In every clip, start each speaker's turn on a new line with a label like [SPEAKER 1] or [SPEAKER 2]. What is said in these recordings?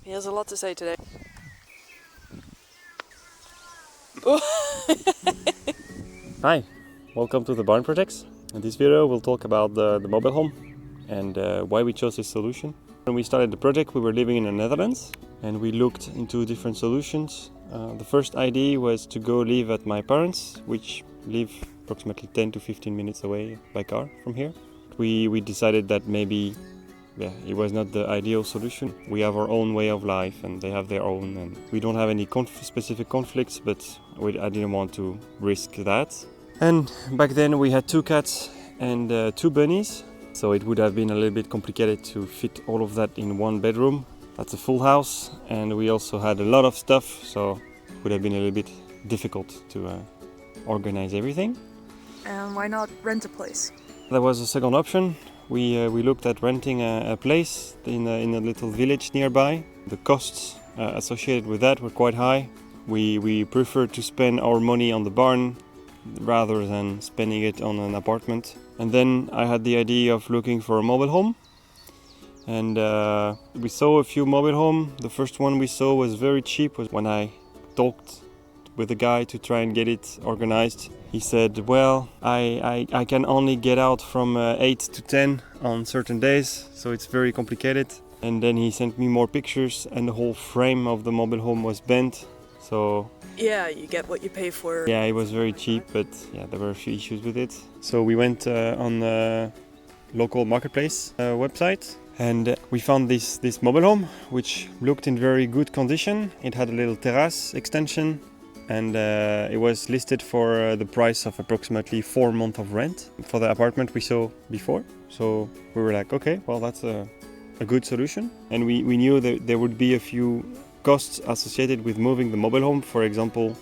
[SPEAKER 1] He has a lot to say today.
[SPEAKER 2] Hi, welcome to the Barn Projects. In this video we'll talk about the mobile home and why we chose this solution. When we started the project we were living in the Netherlands and we looked into different solutions. The first idea was to go live at my parents, which live approximately 10 to 15 minutes away by car from here. We decided that maybe it was not the ideal solution. We have our own way of life and they have their own, and we don't have any specific conflicts, but I didn't want to risk that. And back then we had 2 cats and 2 bunnies, so it would have been a little bit complicated to fit all of that in one bedroom. That's a full house, and we also had a lot of stuff, so it would have been a little bit difficult to organize everything.
[SPEAKER 1] And why not rent a place?
[SPEAKER 2] There was a second option. We looked at renting a place in a little village nearby. The costs associated with that were quite high. We preferred to spend our money on the barn rather than spending it on an apartment. And then I had the idea of looking for a mobile home. And we saw a few mobile homes. The first one we saw was very cheap. When I talked with the guy to try and get it organized, he said, well, I can only get out from 8 to 10 on certain days, so it's very complicated. And then he sent me more pictures and the whole frame of the mobile home was bent. So
[SPEAKER 1] yeah, you get what you pay for.
[SPEAKER 2] Yeah, it was very cheap, but yeah, there were a few issues with it. So we went on the local marketplace website, and we found this mobile home, which looked in very good condition. It had a little terrace extension, and it was listed for the price of approximately 4 months of rent for the apartment we saw before. So we were like, okay, well, that's a good solution. And we knew that there would be a few costs associated with moving the mobile home. For example,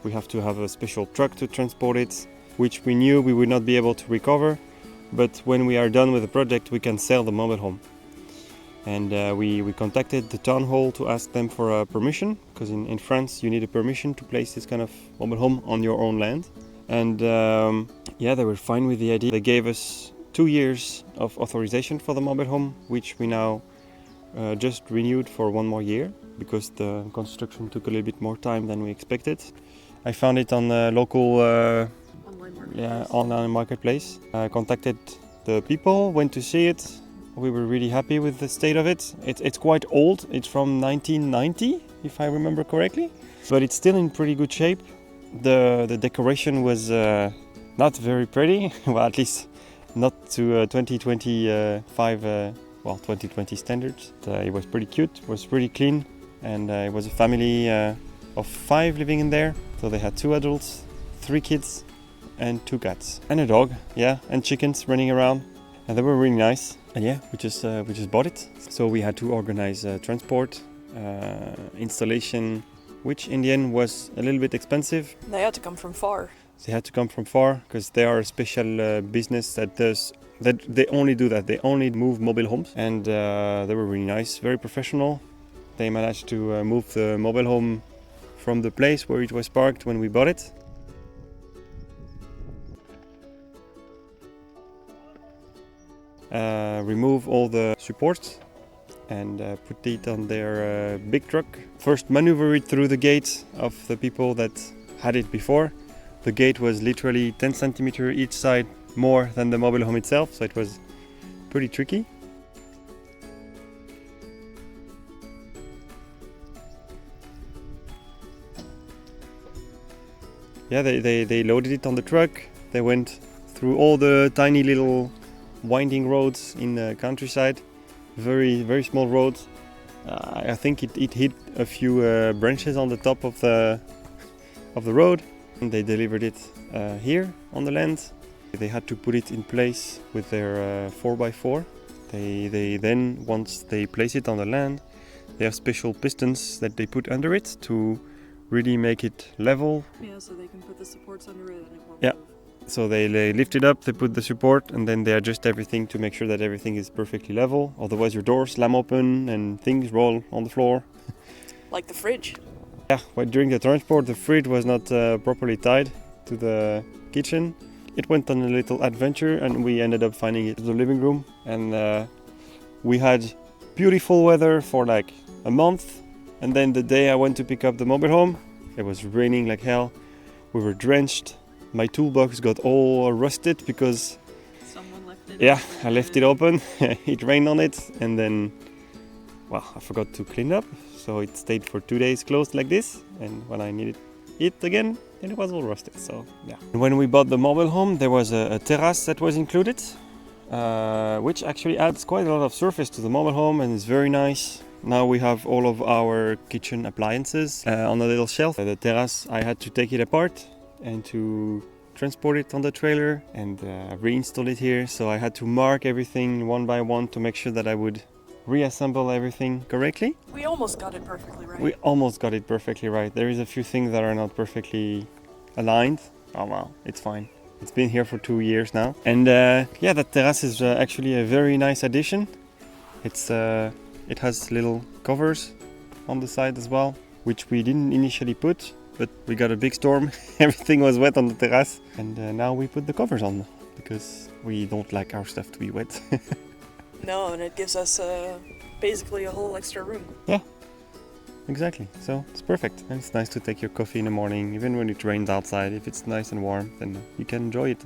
[SPEAKER 2] we have to have a special truck to transport it, which we knew we would not be able to recover. But when we are done with the project, we can sell the mobile home. And we contacted the town hall to ask them for a permission, because in France you need a permission to place this kind of mobile home on your own land. And yeah, they were fine with the idea. They gave us 2 years of authorization for the mobile home, which we now just renewed for 1 more year, because the construction took a little bit more time than we expected. I found it on the local online marketplace. I contacted the people, went to see it. We were really happy with the state of it. It's quite old. It's from 1990, if I remember correctly, but it's still in pretty good shape. The decoration was not very pretty, well, at least not to 2020 standards. It was pretty cute. It was pretty clean, and it was a family of 5 living in there. So they had 2 adults, 3 kids, and 2 cats, and a dog, yeah, and chickens running around. And they were really nice. And yeah, we just bought it. So we had to organize transport, installation, which in the end was a little bit expensive.
[SPEAKER 1] They had to come from far.
[SPEAKER 2] They had to come from far because they are a special business that they only do that. They only move mobile homes, and they were really nice, very professional. They managed to move the mobile home from the place where it was parked when we bought it. Remove all the supports and put it on their big truck. First maneuver it through the gate of the people that had it before. The gate was literally 10 centimeters each side more than the mobile home itself, so it was pretty tricky. Yeah, they loaded it on the truck. They went through all the tiny little winding roads in the countryside, very very small roads. I think it hit a few branches on the top of the road, and they delivered it here on the land. They had to put it in place with their 4x4. They then, once they place it on the land, they have special pistons that they put under it to really make it level.
[SPEAKER 1] Yeah, so they can put the supports under it and it won't
[SPEAKER 2] Yeah.
[SPEAKER 1] move.
[SPEAKER 2] So they lift it up, they put the support, and then they adjust everything to make sure that everything is perfectly level. Otherwise your doors slam open and things roll on the floor.
[SPEAKER 1] Like the fridge.
[SPEAKER 2] Yeah, but during the transport the fridge was not properly tied to the kitchen. It went on a little adventure and we ended up finding it in the living room. And we had beautiful weather for like a month, and then the day I went to pick up the mobile home, it was raining like hell. We were drenched. My toolbox got all rusted because
[SPEAKER 1] Someone left it.
[SPEAKER 2] yeah, I left it open. It rained on it, and then, well, I forgot to clean up, so it stayed for 2 days closed like this. And when I needed it again, then it was all rusted. So yeah. When we bought the mobile home, there was a terrace that was included, which actually adds quite a lot of surface to the mobile home, and is very nice. Now we have all of our kitchen appliances on a little shelf. The terrace, I had to take it apart and to transport it on the trailer and reinstall it here. So I had to mark everything one by one to make sure that I would reassemble everything correctly.
[SPEAKER 1] We almost got it perfectly right.
[SPEAKER 2] We almost got it perfectly right. There is a few things that are not perfectly aligned. Oh well, it's fine. It's been here for 2 years now. And yeah, that terrace is actually a very nice addition. It has little covers on the side as well, which we didn't initially put, but we got a big storm. Everything was wet on the terrace, and now we put the covers on because we don't like our stuff to be wet.
[SPEAKER 1] No, and it gives us basically a whole extra room.
[SPEAKER 2] Exactly, so it's perfect. And it's nice to take your coffee in the morning, even when it rains outside. If it's nice and warm, then you can enjoy it.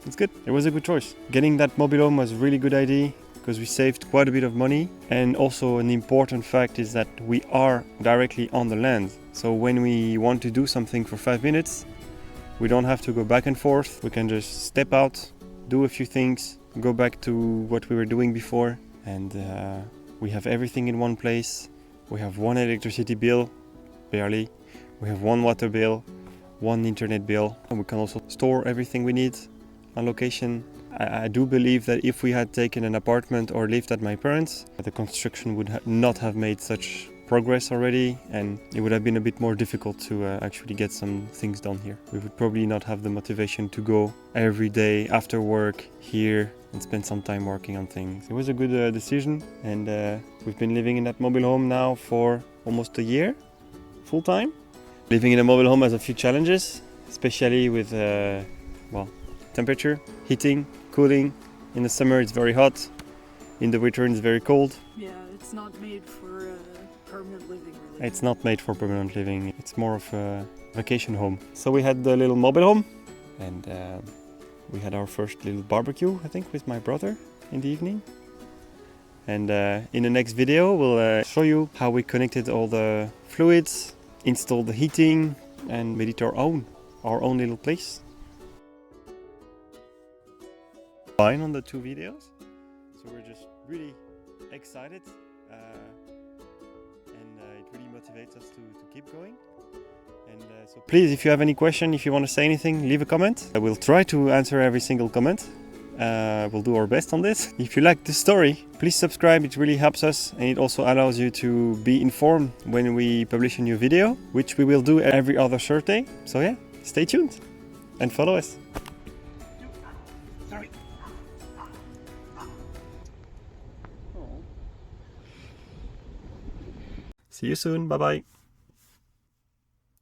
[SPEAKER 2] It's good. It was a good choice. Getting that mobile home was a really good idea, because we saved quite a bit of money. And also an important fact is that we are directly on the land. So when we want to do something for 5 minutes, we don't have to go back and forth. We can just step out, do a few things, go back to what we were doing before. And we have everything in one place. We have one electricity bill, barely. We have one water bill, one internet bill. And we can also store everything we need on location. I do believe that if we had taken an apartment or lived at my parents', the construction would not have made such progress already, and it would have been a bit more difficult to actually get some things done here. We would probably not have the motivation to go every day after work here and spend some time working on things. It was a good decision, and we've been living in that mobile home now for almost a year, full time. Living in a mobile home has a few challenges, especially with temperature, heating, cooling. In the summer it's very hot, in the winter it's very cold.
[SPEAKER 1] Yeah, it's not made for permanent living, really.
[SPEAKER 2] It's not made for permanent living, it's more of a vacation home. So we had the little mobile home, and we had our first little barbecue, I think, with my brother in the evening. And in the next video we'll show you how we connected all the fluids, installed the heating, and made it our own little place. Fine on the 2 videos, so we're just really excited, and it really motivates us to keep going. And so please, if you have any question, if you want to say anything, leave a comment. I will try to answer every single comment. We'll do our best on this. If you like this story, please subscribe. It really helps us, and it also allows you to be informed when we publish a new video, which we will do every other Thursday. So yeah, stay tuned and follow us. See you soon. Bye bye.